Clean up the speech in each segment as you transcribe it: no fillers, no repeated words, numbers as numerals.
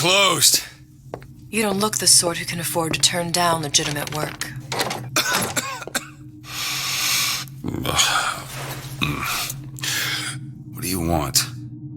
closed. You don't look the sort who can afford to turn down legitimate work. What do you want?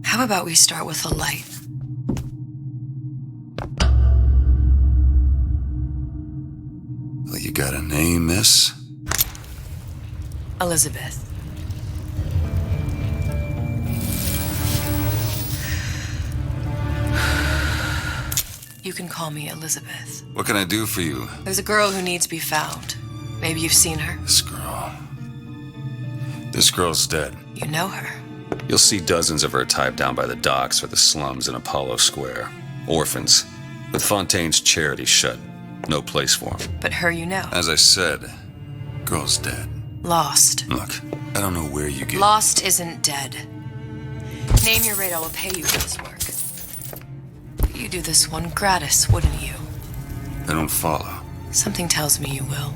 How about we start with a light? Well, you got a name, miss? Elizabeth. You can call me Elizabeth. What can I do for you? There's a girl who needs to be found. Maybe you've seen her. This girl's dead. You know her. You'll see dozens of her tied down by the docks or the slums in Apollo Square. Orphans. With Fontaine's charity shut. No place for them. But her you know. As I said, girl's dead. Lost. Look, I don't know where you get... Lost isn't dead. Name your rate, I will pay you for this work. You'd do this one gratis, wouldn't you? I don't follow. Something tells me you will.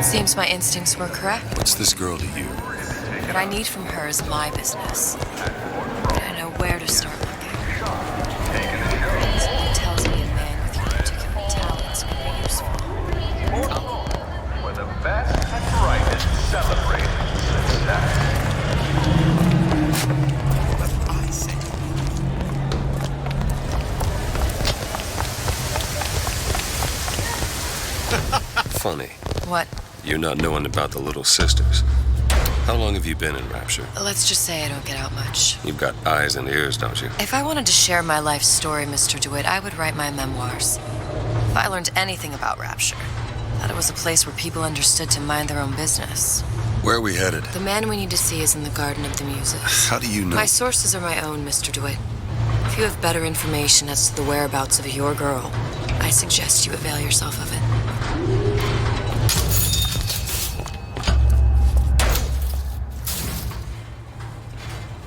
Seems my instincts were correct. What's this girl to you? What I need from her is my business. But I know where to start looking. Something tells me a man with your particular talents could be useful. For the best and brightest celebrating success. What I say. Funny. What? You not knowing about the Little Sisters. How long have you been in Rapture? Let's just say I don't get out much. You've got eyes and ears, don't you? If I wanted to share my life story, Mr. DeWitt, I would write my memoirs. If I learned anything about Rapture, that it was a place where people understood to mind their own business. Where are we headed? The man we need to see is in the Garden of the Muses. How do you know? My sources are my own, Mr. DeWitt. If you have better information as to the whereabouts of your girl, I suggest you avail yourself of it.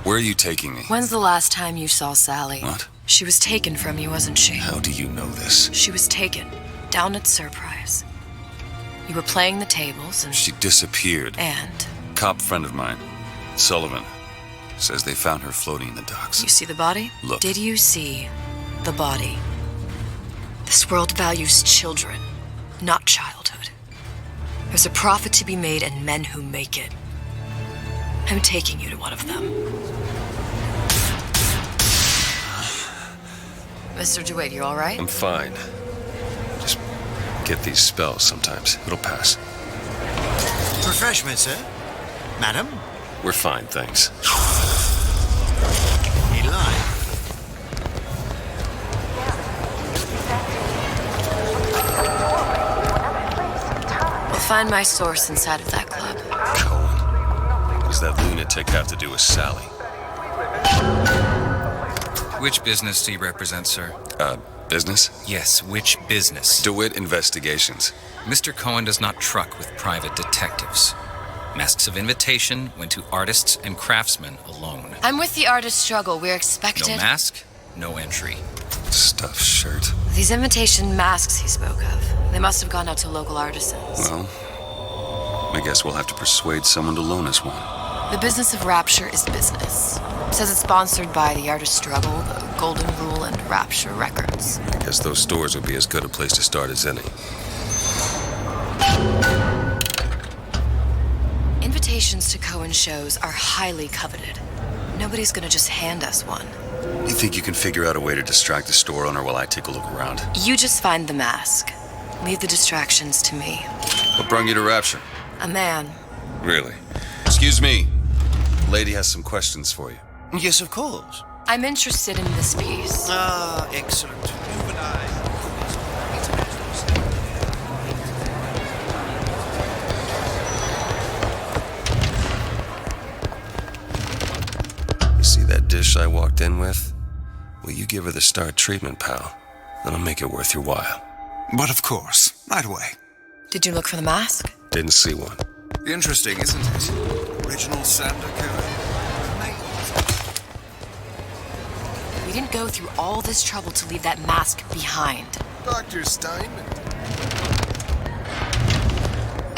Where are you taking me? When's the last time you saw Sally? What? She was taken from you, wasn't she? How do you know this? She was taken, down at Surprise. You were playing the tables and... She disappeared. And? Cop friend of mine, Sullivan, says they found her floating in the docks. You see the body? Look. Did you see the body? This world values children, not childhood. There's a profit to be made and men who make it. I'm taking you to one of them. Mr. DeWitt, you all right? I'm fine. Just get these spells sometimes. It'll pass. Refreshment, sir? Madam? We're fine, thanks. He lied. We'll find my source inside of that club. Cohen. What does that lunatic have to do with Sally? Which business do you represent, sir? Business? Yes, which business? DeWitt Investigations. Mr. Cohen does not truck with private detectives. Masks of invitation went to artists and craftsmen alone. I'm with the artist struggle. We're expected... No mask, no entry. Stuffed shirt. These invitation masks he spoke of, they must have gone out to local artisans. Well, I guess we'll have to persuade someone to loan us one. The business of Rapture is business. It says it's sponsored by the Artist Struggle, the Golden Rule, and Rapture Records. I guess those stores would be as good a place to start as any. Invitations to Cohen shows are highly coveted. Nobody's gonna just hand us one. You think you can figure out a way to distract the store owner while I take a look around? You just find the mask. Leave the distractions to me. What brought you to Rapture? A man. Really? Excuse me. The lady has some questions for you. Yes, of course. I'm interested in this piece. Ah, excellent. You and I. You see that dish I walked in with? Well, you give her the star treatment, pal. That'll make it worth your while. But of course, right away. Did you look for the mask? Didn't see one. Interesting, isn't it? Original Sander Cohen. We didn't go through all this trouble to leave that mask behind. Dr. Steinman.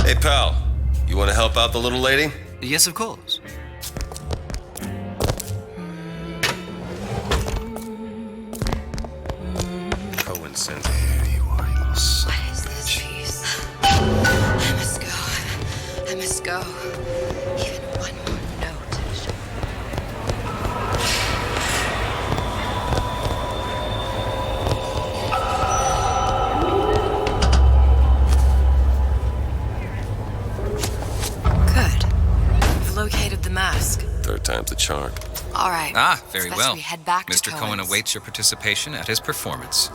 Hey, pal. You want to help out the little lady? Yes, of course. Cohen sends here you are, you little son What is this piece? I must go. I must go. Even one more note. Good. We've located the mask. Third time's the charm. All right. Ah, very It's best well. we head back to Mr. Cohen Cohen's. awaits your participation at his performance.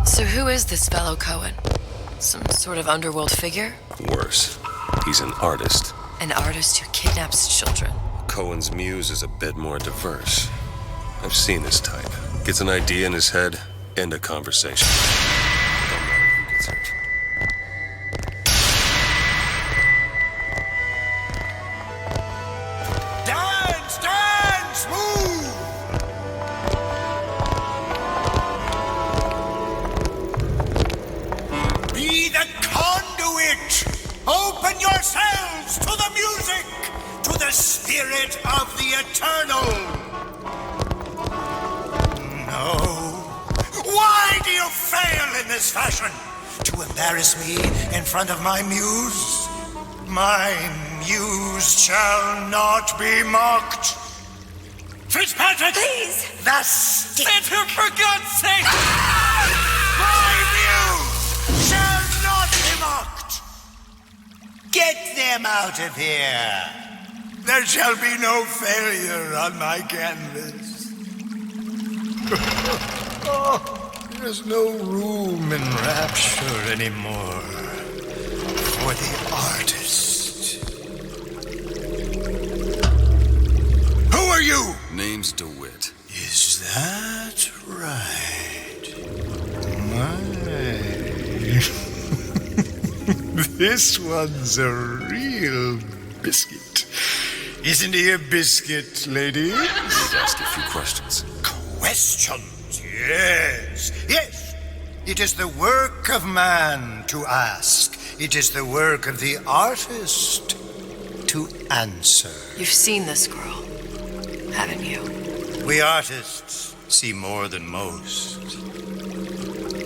So who is this fellow Cohen? Some sort of underworld figure? Worse. He's an artist. An artist who kidnaps children. Cohen's muse is a bit more diverse. I've seen this type. Gets an idea in his head, end a conversation. Don't matter who gets hurt. Dance! Dance! Move! Be the conduit! Open yourselves to the music! To the spirit of the eternal! No. Why do you fail in this fashion? To embarrass me in front of my muse? My muse shall not be mocked. Fitzpatrick! Please! The stick! For God's sake! My muse shall not be mocked! Get them out of here! There shall be no failure on my canvas. Oh, there's no room in rapture anymore for the artist. Who are you? Name's DeWitt. Is that right? My. This one's a real biscuit. Isn't he a biscuit, lady? Let's ask a few questions. Questions, yes. Yes. It is the work of man to ask. It is the work of the artist to answer. You've seen this girl, haven't you? We artists see more than most.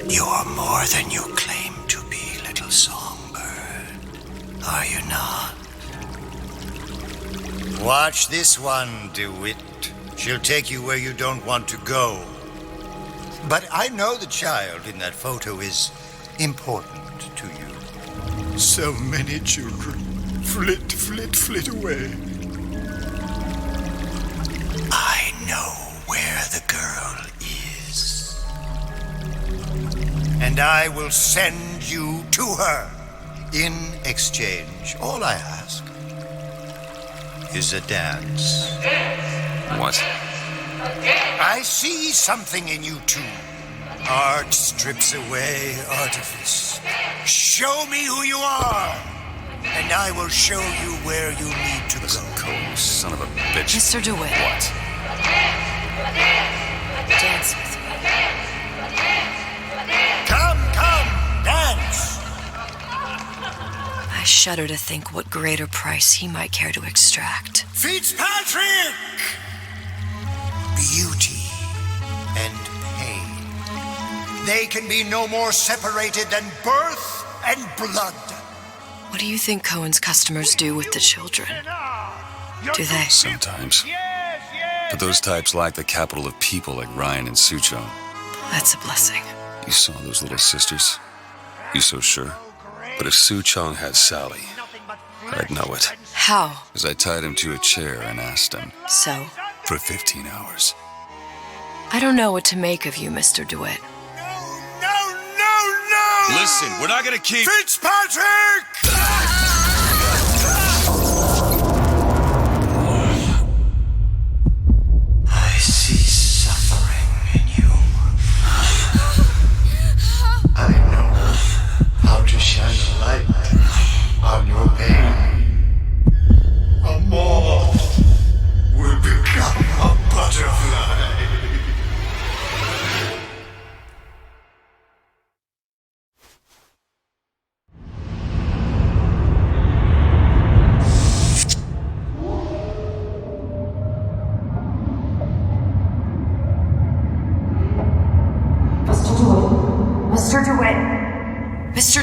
You're more than you claim to be, little songbird. Are you not? Watch this one, DeWitt. She'll take you where you don't want to go. But I know the child in that photo is important to you. So many children flit, flit, flit away. I know where the girl is. And I will send you to her. In exchange, all I ask is a dance. What? I see something in you two. Art strips away artifice. Show me who you are, and I will show you where you need to Listen, go. Cohen, you son of a bitch. Mr. DeWitt. What? Dance with me. Come, dance. I shudder to think what greater price he might care to extract. Fitzpatrick! Beauty and pain. They can be no more separated than birth and blood. What do you think Cohen's customers do with the children? Do they? Sometimes. But those types lack the capital of people like Ryan and Sucho. That's a blessing. You saw those little sisters? You so sure? But if Su Chong had Sally, I'd know it. How? As I tied him to a chair and asked him So? for 15 hours. I don't know what to make of you, Mr. DeWitt. No! Listen, we're not gonna keep... Fitzpatrick! I see suffering in you. I know how to shine a light on your pain. A moth will become a butterfly.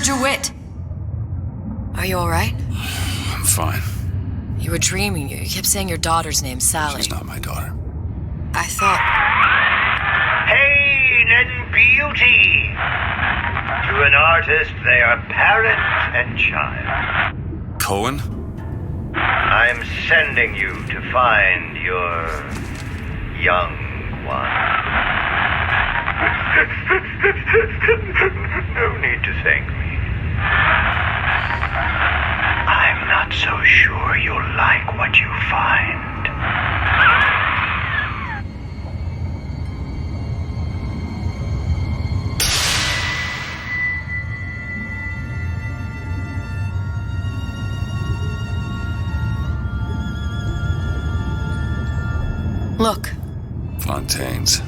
DeWitt! Are you alright? I'm fine. You were dreaming. You kept saying your daughter's name, Sally. She's not my daughter. I thought... Pain and beauty. To an artist, they are parent and child. Cohen? I'm sending you to find your young one. No need to thank me. I'm not so sure you'll like what you find. Look. Fontaine's.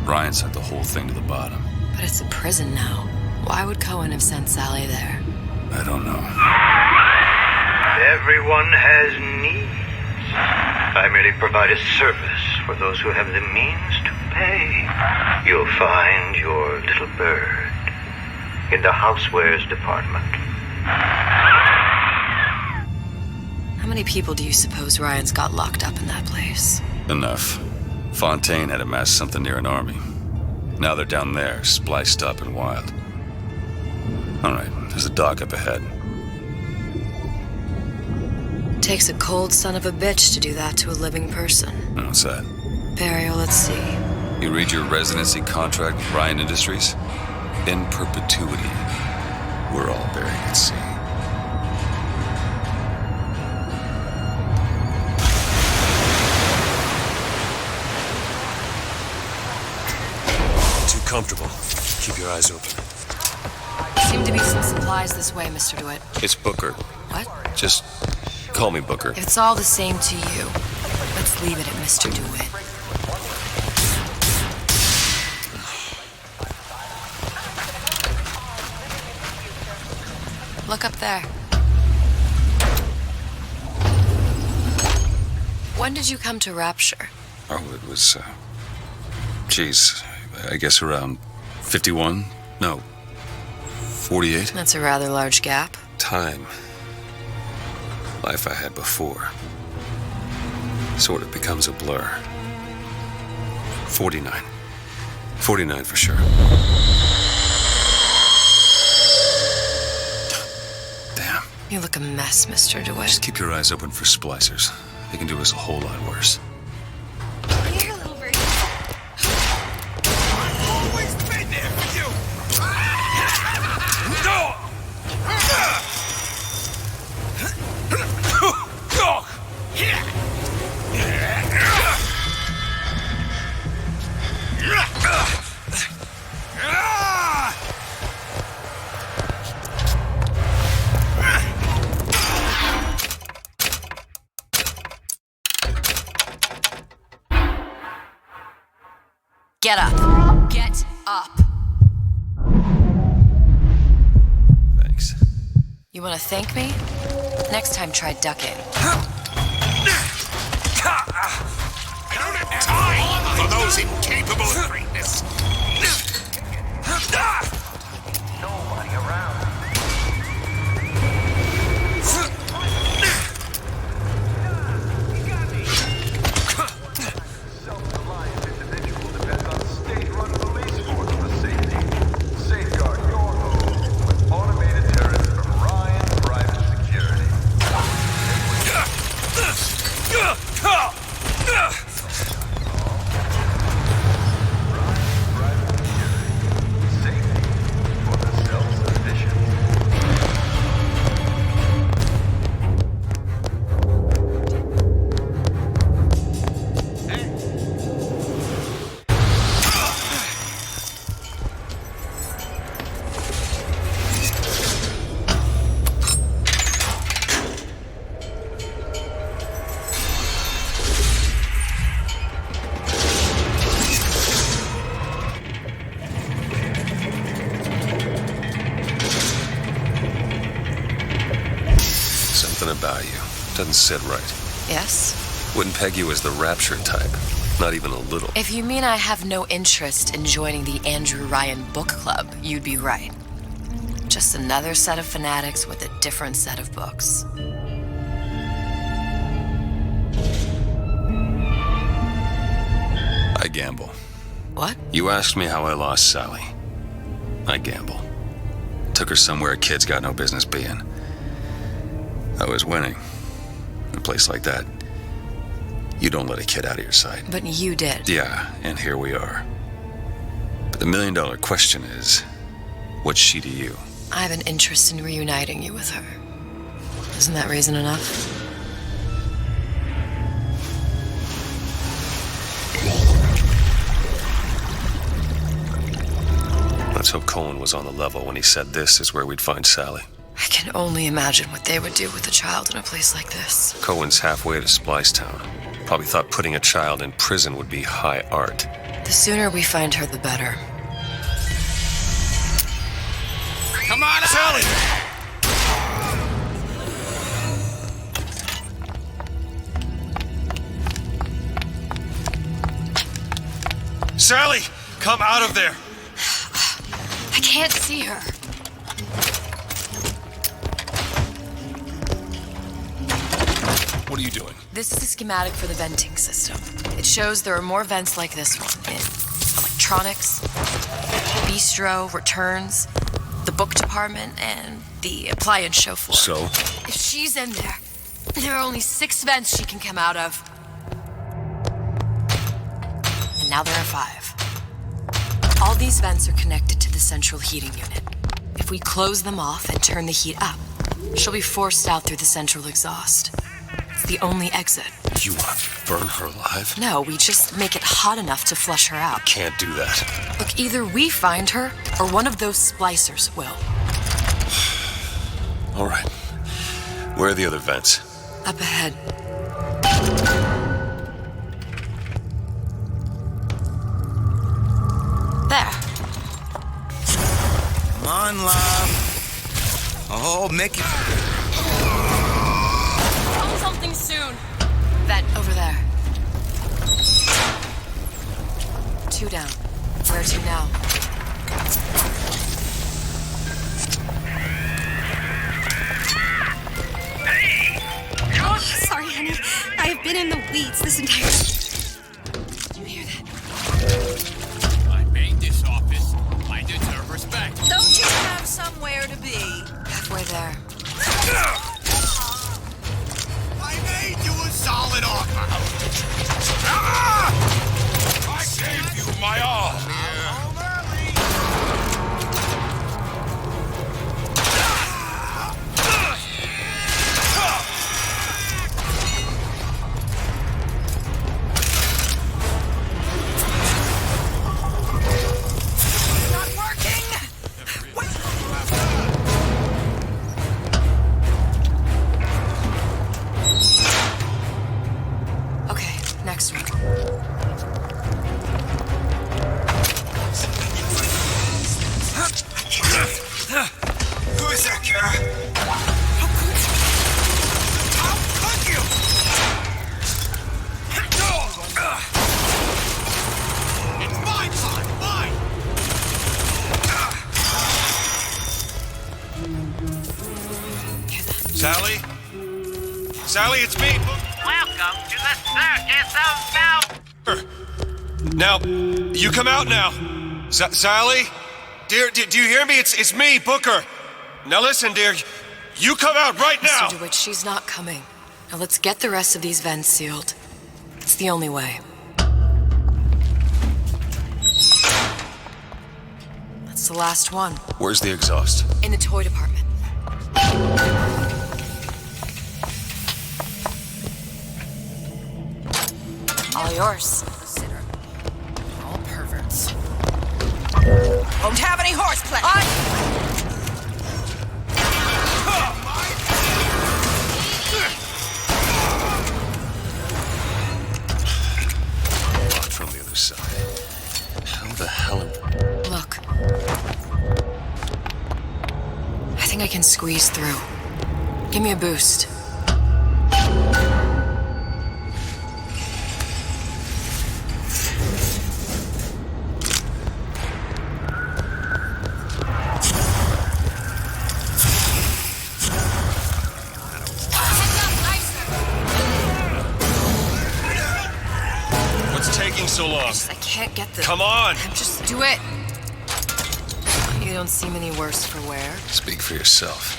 Ryan sent the whole thing to the bottom. But it's a prison now. Why would Cohen have sent Sally there? I don't know. Everyone has needs. I merely provide a service for those who have the means to pay. You'll find your little bird in the housewares department. How many people do you suppose Ryan's got locked up in that place? Enough. Fontaine had amassed something near an army. Now they're down there, spliced up and wild. All right, there's a dock up ahead. Takes a cold son of a bitch to do that to a living person. What's that? Burial, let's see. You read your residency contract with Ryan Industries? In perpetuity, we're all buried at sea. Comfortable. Keep your eyes open. Seem to be some supplies this way, Mr. DeWitt. It's Booker. What? Just call me Booker. If it's all the same to you, let's leave it at Mr. DeWitt. Look up there. When did you come to Rapture? Oh, it was, I guess around 51? No, 48? That's a rather large gap. Time. Life I had before. Sort of becomes a blur. 49. 49 for sure. Damn. You look a mess, Mr. DeWitt. Just keep your eyes open for splicers. They can do us a whole lot worse. Get up. Get up. Thanks. You want to thank me? Next time, try ducking. I don't have time for those incapable of greatness. Nobody around. Self-reliant individual depends on state-run police force for safety. Safeguard your home with automated turrets from Ryan Private Security. Safety for the self-sufficient. Something about you doesn't sit right. Yes? Wouldn't peg you as the Rapture type. Not even a little. If you mean I have no interest in joining the Andrew Ryan Book Club, you'd be right. Just another set of fanatics with a different set of books. I gamble. What? You asked me how I lost Sally. I gamble. Took her somewhere kids got no business being. I was winning. In a place like that, you don't let a kid out of your sight. But you did. Yeah, and here we are. But the million-dollar question is, what's she to you? I have an interest in reuniting you with her. Isn't that reason enough? Let's hope Cohen was on the level when he said this is where we'd find Sally. I can only imagine what they would do with a child in a place like this. Cohen's halfway to Splicetown. Probably thought putting a child in prison would be high art. The sooner we find her, the better. Come on, Sally! Sally! Come out of there! I can't see her. What are you doing? This is a schematic for the venting system. It shows there are more vents like this one in electronics, bistro, returns, the book department, and the appliance show floor. So? If she's in there are only 6 vents she can come out of. And now there are 5. All these vents are connected to the central heating unit. If we close them off and turn the heat up, she'll be forced out through the central exhaust. It's the only exit. You want to burn her alive? No, we just make it hot enough to flush her out. Can't do that. Look, either we find her, or one of those splicers will. All right. Where are the other vents? Up ahead. There. Come on, love. Oh, make it. Tell something soon. Vent over there. 2 down. Where to now? Sorry, honey. I have been in the weeds this entire... Did you hear that? I made this office. I deserve respect. Don't you have somewhere to be? Halfway there. I made you a solid offer. I gave you my all. Okay, next one. Who is that, Kara? How could you? It's my time, mine. Sally? Sally, it's me. Welcome to the circus of Bell. Now, you come out now. Sally? Dear, do you hear me? It's me, Booker. Now listen, dear. You come out right now. Mr. DeWitt, she's not coming. Now let's get the rest of these vents sealed. It's the only way. That's the last one. Where's the exhaust? In the toy department. All yours. Consider. All perverts. Won't have any horseplay. Locked from the other side. How the hell? Look. I think I can squeeze through. Give me a boost. What's taking so long? I can't get the... Come on! Just do it. You don't seem any worse for wear. Speak for yourself.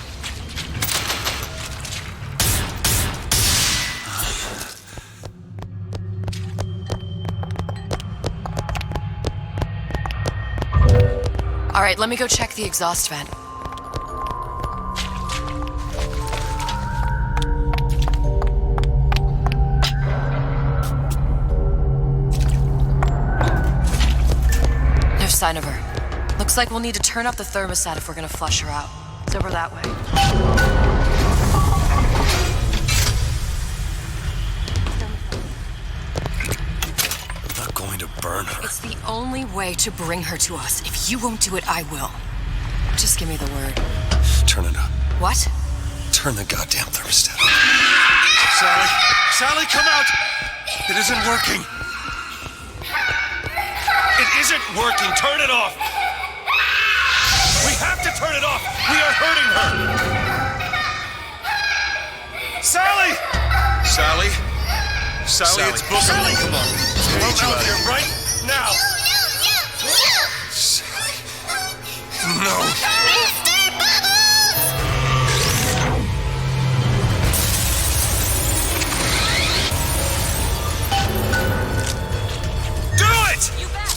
All right, let me go check the exhaust vent. No sign of her. Looks like we'll need to turn up the thermostat if we're gonna flush her out. It's over that way. I'm not going to burn her. It's the only way to bring her to us. If you won't do it, I will. Just give me the word. Turn it up. What? Turn the goddamn thermostat up. Sally! Sally, come out! It isn't working. It isn't working. Turn it off. We have to turn it off. We are hurting her. Sally! Sally? Sally, it's Booker. Sally, come on. Come out here right now. Sally. No. Do it! You bet.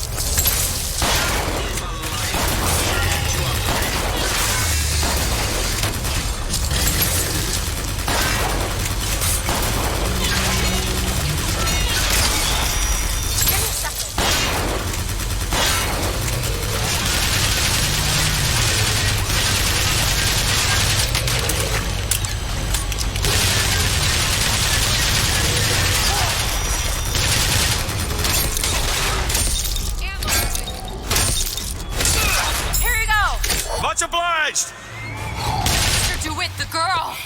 Here you go. Much obliged! Mr. DeWitt, the girl.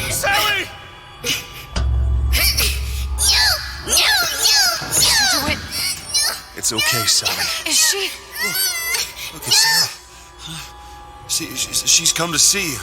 Sally! Mr. DeWitt, It's okay, Sally. is she? Look, it's Sarah. She's come to see you.